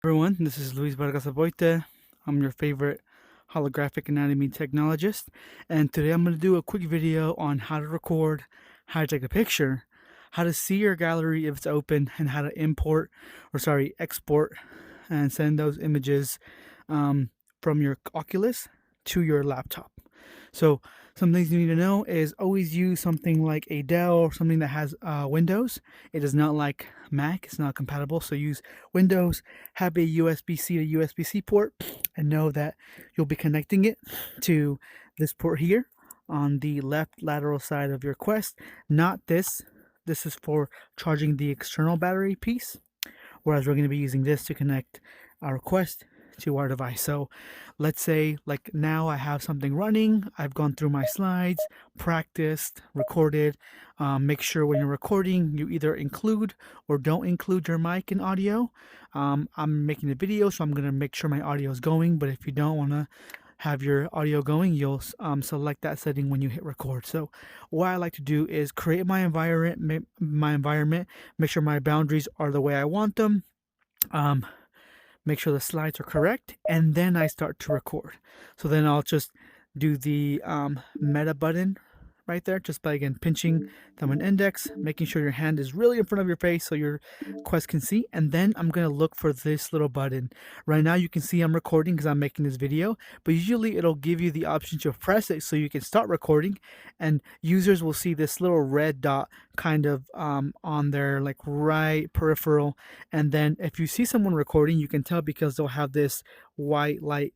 Everyone, this is Luis Vargas Aboite. I'm your favorite holographic anatomy technologist, and today I'm going to do a quick video on how to record, how to take a picture, how to see your gallery if it's open, and how to export and send those images um, from your Oculus to your laptop. So some things you need to know is always use something like a Dell or something that has Windows. It is not like Mac. It's not compatible. So use Windows, have a USB-C to USB-C port, and know that you'll be connecting it to this port here on the left lateral side of your Quest, not this. This is for charging the external battery piece, whereas we're going to be using this to connect our Quest to our device. So let's say like now I have something running, I've gone through my slides, practiced, recorded. Make sure when you're recording you either include or don't include your mic and audio. I'm making a video, so I'm going to make sure my audio is going, but if you don't want to have your audio going, you'll select that setting when you hit record. So what I like to do is create my environment, make sure my boundaries are the way I want them, make sure the slides are correct, and then I start to record. So then I'll just do the meta button right there, just by again pinching thumb and index, making sure your hand is really in front of your face so your Quest can see, and then I'm going to look for this little button. Right now you can see I'm recording because I'm making this video, but usually it'll give you the option to press it so you can start recording, and users will see this little red dot kind of on their like right peripheral, and then if you see someone recording you can tell because they'll have this white light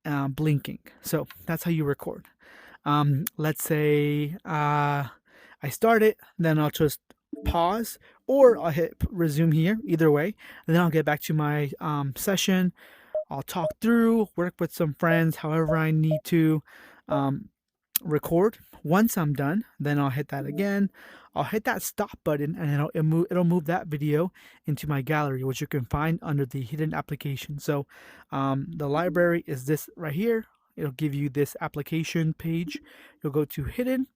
blinking. So that's how you record. Let's say I start it, then I'll just pause, or I'll hit resume here, either way, and then I'll get back to my session. I'll talk through, work with some friends, however I need to record. Once I'm done, then I'll hit that again. I'll hit that stop button, and it'll move that video into my gallery, which you can find under the hidden application. So the library is this right here. It'll give you this application page. You'll go to hidden,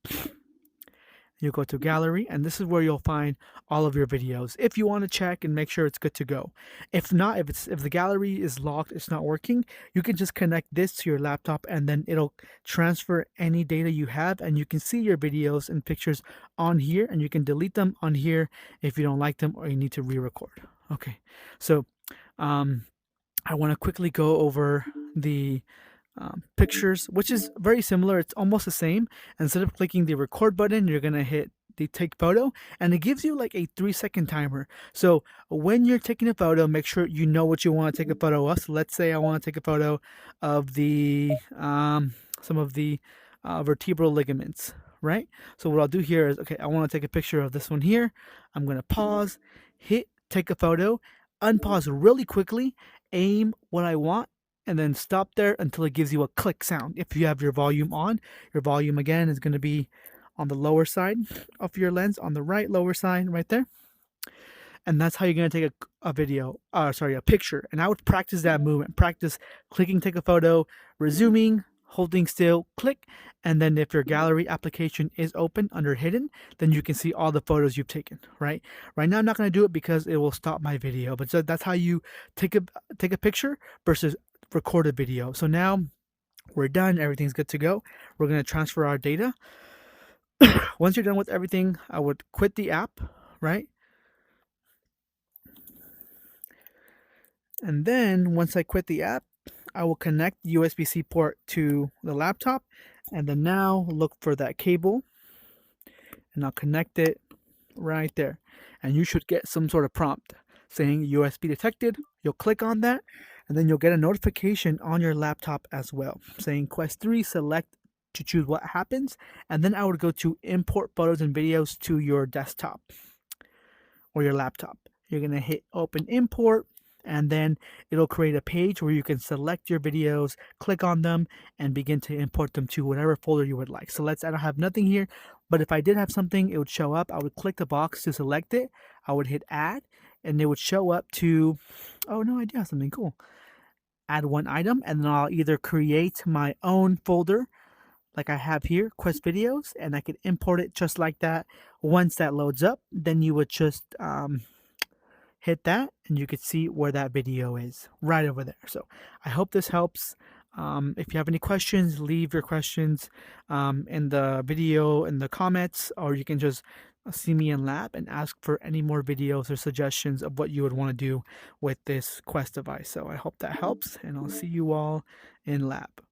you'll go to gallery, and this is where you'll find all of your videos if you want to check and make sure it's good to go. If not, if the gallery is locked, it's not working, you can just connect this to your laptop and then it'll transfer any data you have, and you can see your videos and pictures on here, and you can delete them on here if you don't like them or you need to re-record. Okay, so I want to quickly go over the pictures, which is very similar. It's almost the same. Instead of clicking the record button, you're gonna hit the take photo, and it gives you like a 3-second timer. So when you're taking a photo, make sure you know what you want to take a photo of. So let's say I want to take a photo of the some of the vertebral ligaments, right? So what I'll do here is, okay, I want to take a picture of this one here. I'm gonna pause, hit take a photo, unpause really quickly, aim what I want, and then stop there until it gives you a click sound. If you have your volume on, your volume again is going to be on the lower side of your lens, on the right lower side right there. And that's how you're going to take a picture. And I would practice that movement. Practice clicking, take a photo, resuming, holding still, click, and then if your gallery application is open under hidden, then you can see all the photos you've taken, right? Right now I'm not going to do it because it will stop my video, but so that's how you take a picture versus record a video. So now we're done, everything's good to go. We're going to transfer our data. Once you're done with everything, I would quit the app, right? And then once I quit the app, I will connect the USB-C port to the laptop, and then now look for that cable, and I'll connect it right there. And you should get some sort of prompt saying USB detected. You'll click on that, and then you'll get a notification on your laptop as well saying Quest 3, select to choose what happens, and then I would go to import photos and videos to your desktop or your laptop. You're going to hit open import, and then it'll create a page where you can select your videos, click on them, and begin to import them to whatever folder you would like. So I don't have nothing here, but if I did have something, it would show up. I would click the box to select it. I would hit add, and it would show up to, oh no, I do have something cool. Add one item, and then I'll either create my own folder like I have here, Quest Videos, and I could import it just like that. Once that loads up, then you would just hit that and you could see where that video is right over there. So I hope this helps. If you have any questions, leave your questions in the video in the comments, or you can just see me in lab and ask for any more videos or suggestions of what you would want to do with this Quest device. So I hope that helps, and I'll see you all in lab.